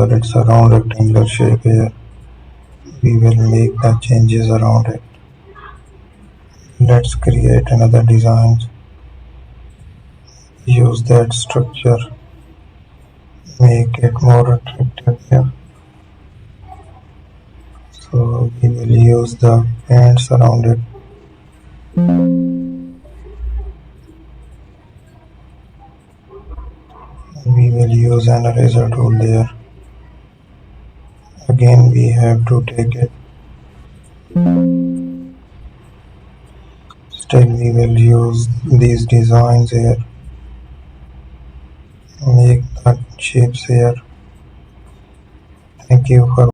but it's a round rectangular shape here. We will make the changes around it. Let's create another design. Use that structure. Make it more attractive here. So we will use the paints around it. We will use an eraser tool there. Again we have to take it. Still we will use these designs here. Make the shapes here. Thank you for